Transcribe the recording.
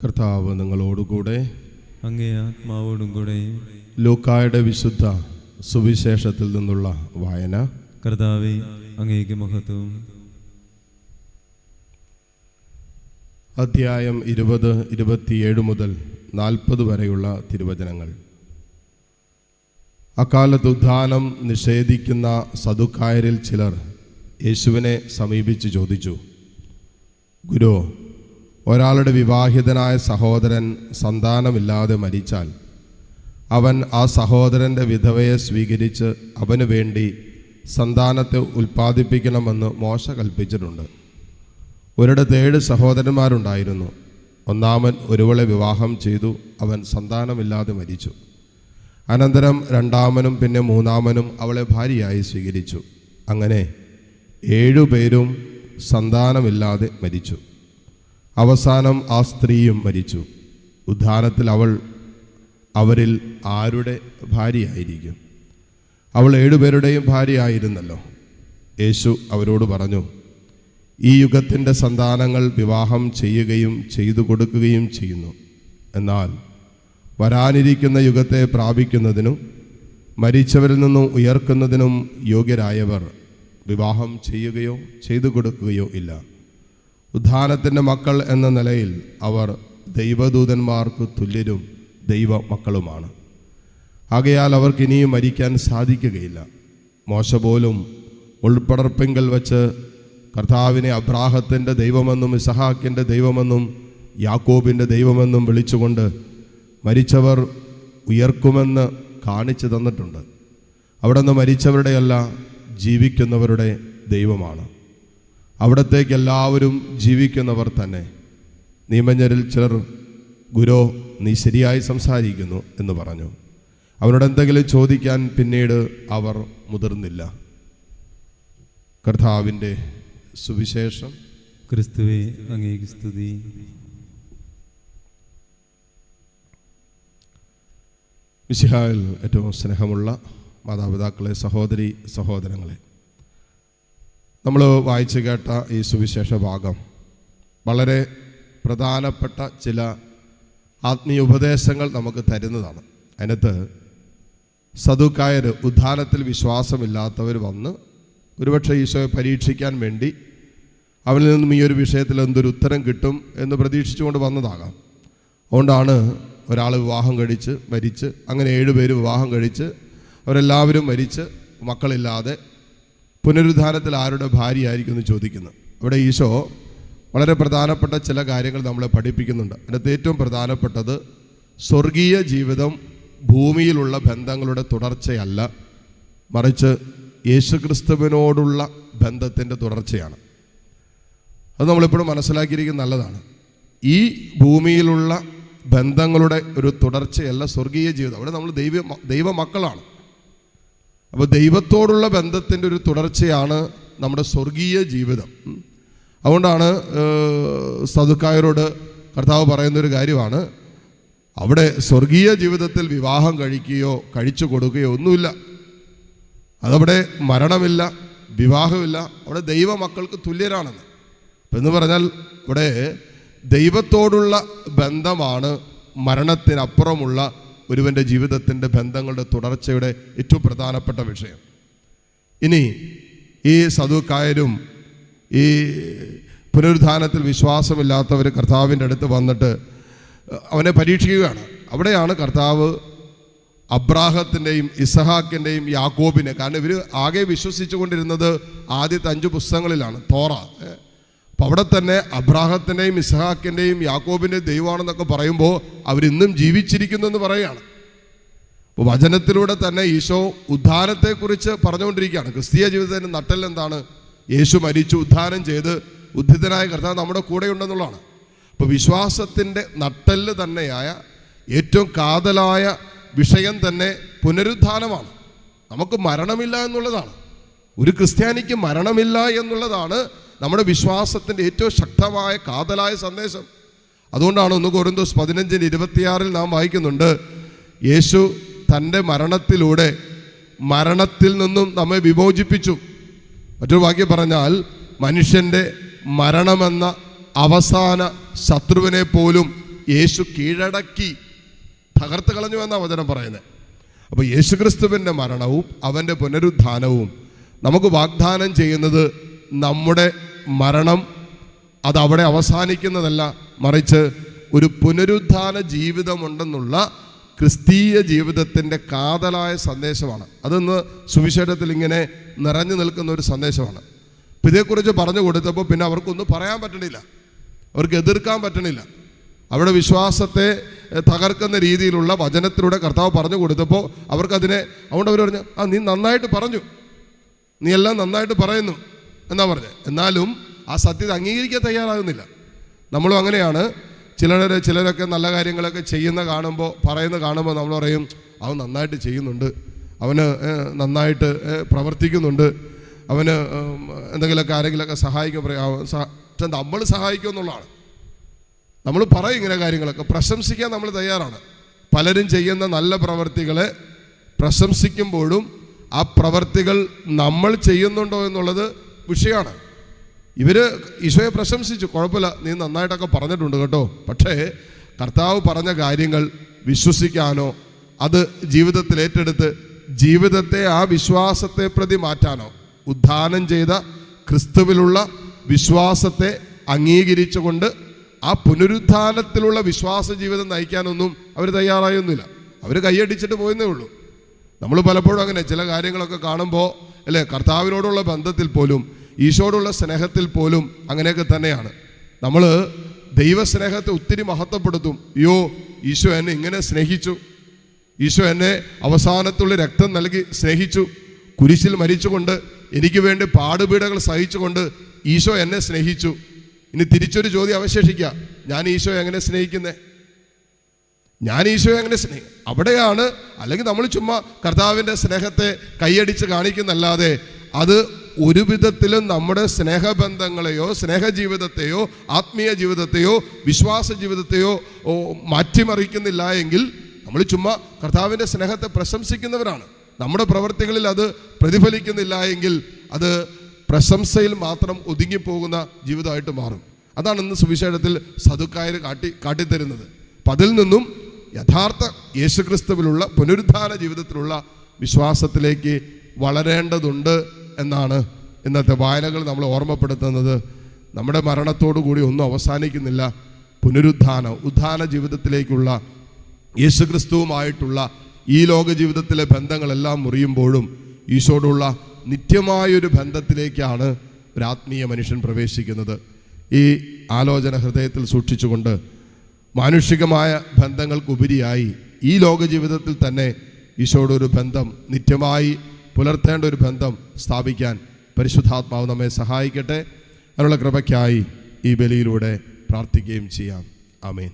കർത്താവ് നിങ്ങളോടുകൂടെ, അങ്ങേ ആത്മാവോടും കൂടെ. ലൂക്കായുടെ വിശുദ്ധ സുവിശേഷത്തിൽ നിന്നുള്ള വായന. കർത്താവേ, അങ്ങേക്ക് മഹത്വം. അധ്യായം 20, 27 മുതൽ 40 വരെയുള്ള തിരുവചനങ്ങൾ. അക്കാലത്ത് ഉദ്ധാനം നിഷേധിക്കുന്ന സദുക്കായരിൽ ചിലർ യേശുവിനെ സമീപിച്ച് ചോദിച്ചു, ഗുരു, ഒരാളുടെ വിവാഹിതനായ സഹോദരൻ സന്താനമില്ലാതെ മരിച്ചാൽ അവൻ ആ സഹോദരൻ്റെ വിധവയെ സ്വീകരിച്ച് അവന് വേണ്ടി സന്താനത്തെ ഉൽപ്പാദിപ്പിക്കണമെന്ന് മോശ കൽപ്പിച്ചിട്ടുണ്ട്. ഒരിടത്ത് 7 സഹോദരന്മാരുണ്ടായിരുന്നു. ഒന്നാമൻ ഒരുവളെ വിവാഹം ചെയ്തു, അവൻ സന്താനമില്ലാതെ മരിച്ചു. അനന്തരം രണ്ടാമനും പിന്നെ മൂന്നാമനും അവളെ ഭാര്യയായി സ്വീകരിച്ചു. അങ്ങനെ 7 പേരും സന്താനമില്ലാതെ മരിച്ചു. അവസാനം ആ സ്ത്രീയും മരിച്ചു. ഉദ്ധാനത്തിൽ അവൾ അവരിൽ ആരുടെ ഭാര്യയായിരിക്കും? അവൾ 7 പേരുടെയും ഭാര്യയായിരുന്നല്ലോ. യേശു അവരോട് പറഞ്ഞു, ഈ യുഗത്തിൻ്റെ സന്താനങ്ങൾ വിവാഹം ചെയ്യുകയും ചെയ്തു കൊടുക്കുകയും ചെയ്യുന്നു. എന്നാൽ വരാനിരിക്കുന്ന യുഗത്തെ പ്രാപിക്കുന്നതിനും മരിച്ചവരിൽ നിന്നും ഉയർക്കുന്നതിനും യോഗ്യരായവർ വിവാഹം ചെയ്യുകയോ ചെയ്തു കൊടുക്കുകയോ ഇല്ല. ഉദ്ധാനത്തിൻ്റെ മക്കൾ എന്ന നിലയിൽ അവർ ദൈവദൂതന്മാർക്ക് തുല്യരും ദൈവ മക്കളുമാണ്. ആകയാൽ അവർക്ക് ഇനിയും മരിക്കാൻ സാധിക്കുകയില്ല. മോശ പോലും ഉൾപ്പടർപ്പിങ്കൽ വച്ച് കർത്താവിനെ അബ്രാഹത്തിൻ്റെ ദൈവമെന്നും ഇസഹാക്കിൻ്റെ ദൈവമെന്നും യാക്കോബിൻ്റെ ദൈവമെന്നും വിളിച്ചുകൊണ്ട് മരിച്ചവർ ഉയർക്കുമെന്ന് കാണിച്ചു തന്നിട്ടുണ്ട്. അവിടെ നിന്ന് മരിച്ചവരുടെയല്ല, ജീവിക്കുന്നവരുടെ ദൈവമാണ്. അവിടത്തേക്ക് എല്ലാവരും ജീവിക്കുന്നവർ തന്നെ. നിയമജ്ഞരിൽ ചിലർ, ഗുരു, നീ ശരിയായി സംസാരിക്കുന്നു എന്ന് പറഞ്ഞു. അവരോട് എന്തെങ്കിലും ചോദിക്കാൻ പിന്നീട് അവർ മുതിർന്നില്ല. കർത്താവിൻ്റെ സുവിശേഷം. ക്രിസ്തുവേ, അങ്ങേക്ക് സ്തുതി. മിശിഹായിൽ ഏറ്റവും സ്നേഹമുള്ള മാതാപിതാക്കളെ, സഹോദരി സഹോദരങ്ങളെ, നമ്മൾ വായിച്ചു കേട്ട ഈ സുവിശേഷ ഭാഗം വളരെ പ്രധാനപ്പെട്ട ചില ആത്മീയ ഉപദേശങ്ങൾ നമുക്ക് തരുന്നതാണ്. അതിനകത്ത് സദുക്കായർ, ഉദ്ധാനത്തിൽ വിശ്വാസമില്ലാത്തവർ വന്ന് ഒരുപക്ഷെ ഈശോയെ പരീക്ഷിക്കാൻ വേണ്ടി അവനിൽ നിന്നും ഈ ഒരു വിഷയത്തിൽ എന്തൊരു ഉത്തരം കിട്ടും എന്ന് പ്രതീക്ഷിച്ചുകൊണ്ട് വന്നതാകാം. അതുകൊണ്ടാണ് ഒരാൾ വിവാഹം കഴിച്ച് മരിച്ച്, അങ്ങനെ 7 പേര് വിവാഹം കഴിച്ച് അവരെല്ലാവരും മരിച്ച് മക്കളില്ലാതെ പുനരുദ്ധാനത്തിൽ ആരുടെ ഭാര്യയായിരിക്കും എന്ന് ചോദിക്കുന്നത്. ഇവിടെ ഈശോ വളരെ പ്രധാനപ്പെട്ട ചില കാര്യങ്ങൾ നമ്മളെ പഠിപ്പിക്കുന്നുണ്ട്. അതിനകത്ത് ഏറ്റവും പ്രധാനപ്പെട്ടത് സ്വർഗീയ ജീവിതം ഭൂമിയിലുള്ള ബന്ധങ്ങളുടെ തുടർച്ചയല്ല, മറിച്ച് യേശുക്രിസ്തുവിനോടുള്ള ബന്ധത്തിൻ്റെ തുടർച്ചയാണ്. അത് നമ്മളിപ്പോഴും മനസ്സിലാക്കിയിരിക്കുന്നത് നല്ലതാണ്. ഈ ഭൂമിയിലുള്ള ബന്ധങ്ങളുടെ ഒരു തുടർച്ചയല്ല സ്വർഗീയ ജീവിതം. അവിടെ നമ്മൾ ദൈവ മക്കളാണ്. അപ്പോൾ ദൈവത്തോടുള്ള ബന്ധത്തിൻ്റെ ഒരു തുടർച്ചയാണ് നമ്മുടെ സ്വർഗീയ ജീവിതം. അതുകൊണ്ടാണ് സദുക്കായരോട് കർത്താവ് പറയുന്നൊരു കാര്യമാണ്, അവിടെ സ്വർഗീയ ജീവിതത്തിൽ വിവാഹം കഴിക്കുകയോ കഴിച്ചു കൊടുക്കുകയോ ഒന്നുമില്ല. അതവിടെ മരണമില്ല, വിവാഹമില്ല, അവിടെ ദൈവമക്കൾക്ക് തുല്യരാണെന്ന്. എന്ന് പറഞ്ഞാൽ ഇവിടെ ദൈവത്തോടുള്ള ബന്ധമാണ് മരണത്തിനപ്പുറമുള്ള ഒരുവൻ്റെ ജീവിതത്തിൻ്റെ ബന്ധങ്ങളുടെ തുടർച്ചയുടെ ഏറ്റവും പ്രധാനപ്പെട്ട വിഷയം. ഇനി ഈ സദുക്കായരും ഈ പുനരുദ്ധാനത്തിൽ വിശ്വാസമില്ലാത്തവർ കർത്താവിൻ്റെ അടുത്ത് വന്നിട്ട് അവനെ പരീക്ഷിക്കുകയാണ്. അവിടെയാണ് കർത്താവ് അബ്രാഹത്തിൻ്റെയും ഇസഹാക്കിൻ്റെയും യാക്കോബിനെ, കാരണം ഇവർ ആകെ വിശ്വസിച്ചു കൊണ്ടിരുന്നത് ആദ്യത്തെ 5 പുസ്തകങ്ങളിലാണ്, തോറ. അപ്പം അവിടെ തന്നെ അബ്രാഹത്തിൻ്റെയും ഇസഹാക്കിൻ്റെയും യാക്കോബിൻ്റെയും ദൈവമാണെന്നൊക്കെ പറയുമ്പോൾ അവരിന്നും ജീവിച്ചിരിക്കുന്നു എന്ന് പറയുകയാണ്. അപ്പോൾ വചനത്തിലൂടെ തന്നെ ഈശോ ഉദ്ധാനത്തെക്കുറിച്ച് പറഞ്ഞുകൊണ്ടിരിക്കുകയാണ്. ക്രിസ്തീയ ജീവിതത്തിൻ്റെ നട്ടെല്ല് എന്താണ്? യേശു മരിച്ചു, ഉദ്ധാനം ചെയ്ത് ഉദ്ധിതനായ കർത്താവ് നമ്മുടെ കൂടെ ഉണ്ടെന്നുള്ളതാണ്. അപ്പോൾ വിശ്വാസത്തിൻ്റെ നട്ടെല്ല് തന്നെയായ ഏറ്റവും കാതലായ വിഷയം തന്നെ പുനരുദ്ധാനമാണ്. നമുക്ക് മരണമില്ല എന്നുള്ളതാണ്. ഒരു ക്രിസ്ത്യാനിക്ക് മരണമില്ല എന്നുള്ളതാണ് നമ്മുടെ വിശ്വാസത്തിൻ്റെ ഏറ്റവും ശക്തമായ കാതലായ സന്ദേശം. അതുകൊണ്ടാണ് 1 കൊരിന്ത്യർ 15:26 നാം വായിക്കുന്നുണ്ട്, യേശു തൻ്റെ മരണത്തിലൂടെ മരണത്തിൽ നിന്നും നമ്മെ വിമോചിപ്പിച്ചു. മറ്റൊരു വാക്യം പറഞ്ഞാൽ, മനുഷ്യൻ്റെ മരണമെന്ന അവസാന ശത്രുവിനെ പോലും യേശു കീഴടക്കി തകർത്ത് കളഞ്ഞു എന്നാണ് വചനം പറയുന്നത്. അപ്പോൾ യേശുക്രിസ്തുവിൻ്റെ മരണവും അവൻ്റെ പുനരുത്ഥാനവും നമുക്ക് വാഗ്ദാനം ചെയ്യുന്നത് നമ്മുടെ മരണം അതവിടെ അവസാനിക്കുന്നതല്ല, മറിച്ച് ഒരു പുനരുത്ഥാന ജീവിതമുണ്ടെന്നുള്ള ക്രിസ്തീയ ജീവിതത്തിൻ്റെ കാതലായ സന്ദേശമാണ്. അതൊന്ന് സുവിശേഷത്തിൽ ഇങ്ങനെ നിറഞ്ഞു നിൽക്കുന്ന ഒരു സന്ദേശമാണ്. അപ്പം ഇതേക്കുറിച്ച് പറഞ്ഞു കൊടുത്തപ്പോൾ പിന്നെ അവർക്കൊന്നും പറയാൻ പറ്റണില്ല, അവർക്ക് എതിർക്കാൻ പറ്റണില്ല. അവിടെ വിശ്വാസത്തെ തകർക്കുന്ന രീതിയിലുള്ള വചനത്തിലൂടെ കർത്താവ് പറഞ്ഞു കൊടുത്തപ്പോൾ അവർക്കതിനെ, അതുകൊണ്ട് അവർ പറഞ്ഞു, നീ നന്നായിട്ട് പറഞ്ഞു, നീ എല്ലാം നന്നായിട്ട് പറയുന്നു എന്നാ പറഞ്ഞത്. എന്നാലും ആ സത്യത അംഗീകരിക്കാൻ തയ്യാറാകുന്നില്ല. നമ്മളും അങ്ങനെയാണ്. ചിലരൊക്കെ നല്ല കാര്യങ്ങളൊക്കെ പറയുന്ന കാണുമ്പോൾ നമ്മൾ പറയും, അവൻ നന്നായിട്ട് ചെയ്യുന്നുണ്ട്, അവന് നന്നായിട്ട് പ്രവർത്തിക്കുന്നുണ്ട്, അവന് എന്തെങ്കിലുമൊക്കെ ആരെങ്കിലുമൊക്കെ സഹായിക്കും പറയാം. പക്ഷെ നമ്മൾ സഹായിക്കുമെന്നുള്ളതാണ്. നമ്മൾ പറയും ഇങ്ങനെ കാര്യങ്ങളൊക്കെ, പ്രശംസിക്കാൻ നമ്മൾ തയ്യാറാണ്. പലരും ചെയ്യുന്ന നല്ല പ്രവർത്തികളെ പ്രശംസിക്കുമ്പോഴും ആ പ്രവർത്തികൾ നമ്മൾ ചെയ്യുന്നുണ്ടോ എന്നുള്ളത് വിഷയമാണ്. ഇവര് ഈശോയെ പ്രശംസിച്ചു, കുഴപ്പമില്ല, നീ നന്നായിട്ടൊക്കെ പറഞ്ഞിട്ടുണ്ട് കേട്ടോ. പക്ഷേ കർത്താവ് പറഞ്ഞ കാര്യങ്ങൾ വിശ്വസിക്കാനോ അത് ജീവിതത്തിൽ ഏറ്റെടുത്ത് ജീവിതത്തെ ആ വിശ്വാസത്തെ പ്രതി മാറ്റാനോ, ഉദ്ധാനം ചെയ്ത ക്രിസ്തുവിലുള്ള വിശ്വാസത്തെ അംഗീകരിച്ചുകൊണ്ട് ആ പുനരുത്ഥാനത്തിലുള്ള വിശ്വാസ ജീവിതം നയിക്കാനൊന്നും അവർ തയ്യാറായൊന്നുമില്ല. അവർ കൈയടിച്ചിട്ട് പോയെന്നേ ഉള്ളൂ. നമ്മൾ പലപ്പോഴും അങ്ങനെ ചില കാര്യങ്ങളൊക്കെ കാണുമ്പോൾ അല്ലേ, കർത്താവിനോടുള്ള ബന്ധത്തിൽ പോലും ഈശോയോടുള്ള സ്നേഹത്തിൽ പോലും അങ്ങനെയൊക്കെ തന്നെയാണ്. നമ്മൾ ദൈവസ്നേഹത്തെ ഒത്തിരി മഹത്വപ്പെടുത്തും. അയ്യോ, ഈശോ എന്നെ ഇങ്ങനെ സ്നേഹിച്ചു, ഈശോ എന്നെ അവസാനത്തുള്ള രക്തം നൽകി സ്നേഹിച്ചു, കുരിശിൽ മരിച്ചുകൊണ്ട് എനിക്ക് വേണ്ടി പാടുപീടകൾ സഹിച്ചുകൊണ്ട് ഈശോ എന്നെ സ്നേഹിച്ചു. ഇനി തിരിച്ചൊരു ചോദ്യം അവശേഷിക്കുക, ഞാൻ ഈശോയെ എങ്ങനെ സ്നേഹിക്കുന്നേ? ഞാൻ ഈശോയെ എങ്ങനെ അവിടെയാണ്. അല്ലെങ്കിൽ നമ്മൾ ചുമ്മാ കർത്താവിൻ്റെ സ്നേഹത്തെ കൈയടിച്ച് കാണിക്കുന്നല്ലാതെ അത് ഒരു വിധത്തിലും നമ്മുടെ സ്നേഹബന്ധങ്ങളെയോ സ്നേഹജീവിതത്തെയോ ആത്മീയ ജീവിതത്തെയോ വിശ്വാസ ജീവിതത്തെയോ മാറ്റിമറിക്കുന്നില്ല എങ്കിൽ നമ്മൾ ചുമ്മാ കർത്താവിൻ്റെ സ്നേഹത്തെ പ്രശംസിക്കുന്നവരാണ്. നമ്മുടെ പ്രവർത്തികളിൽ അത് പ്രതിഫലിക്കുന്നില്ല എങ്കിൽ അത് പ്രശംസയിൽ മാത്രം ഒതുങ്ങിപ്പോകുന്ന ജീവിതമായിട്ട് മാറും. അതാണ് ഇന്ന് സുവിശേഷത്തിൽ സദുക്കായർ കാട്ടിത്തരുന്നത്. അപ്പം അതിൽ നിന്നും യഥാർത്ഥ യേശുക്രിസ്തുവിലുള്ള പുനരുത്ഥാന ജീവിതത്തിലുള്ള വിശ്വാസത്തിലേക്ക് വളരേണ്ടതുണ്ട് എന്നാണ് ഇന്നത്തെ വായനകൾ നമ്മൾ ഓർമ്മപ്പെടുത്തുന്നത്. നമ്മുടെ മരണത്തോടു കൂടി ഒന്നും അവസാനിക്കുന്നില്ല. ഉദ്ധാന ജീവിതത്തിലേക്കുള്ള യേശുക്രിസ്തുവുമായിട്ടുള്ള ഈ ലോക ജീവിതത്തിലെ ബന്ധങ്ങളെല്ലാം മുറിയുമ്പോഴും ഈശോയോടുള്ള നിത്യമായൊരു ബന്ധത്തിലേക്കാണ് ഒരു ആത്മീയ മനുഷ്യൻ പ്രവേശിക്കുന്നത്. ഈ ആലോചന ഹൃദയത്തിൽ സൂക്ഷിച്ചുകൊണ്ട് മാനുഷികമായ ബന്ധങ്ങൾക്കുപരിയായി ഈ ലോക ജീവിതത്തിൽ തന്നെ ഈശോയുടെ ഒരു ബന്ധം, നിത്യമായി പുലർത്തേണ്ട ഒരു ബന്ധം സ്ഥാപിക്കാൻ പരിശുദ്ധാത്മാവ് നമ്മെ സഹായിക്കട്ടെ. അതിനുള്ള കൃപയ്ക്കായി ഈ ബലിയിലൂടെ പ്രാർത്ഥിക്കുകയും ചെയ്യാം. ആമേൻ.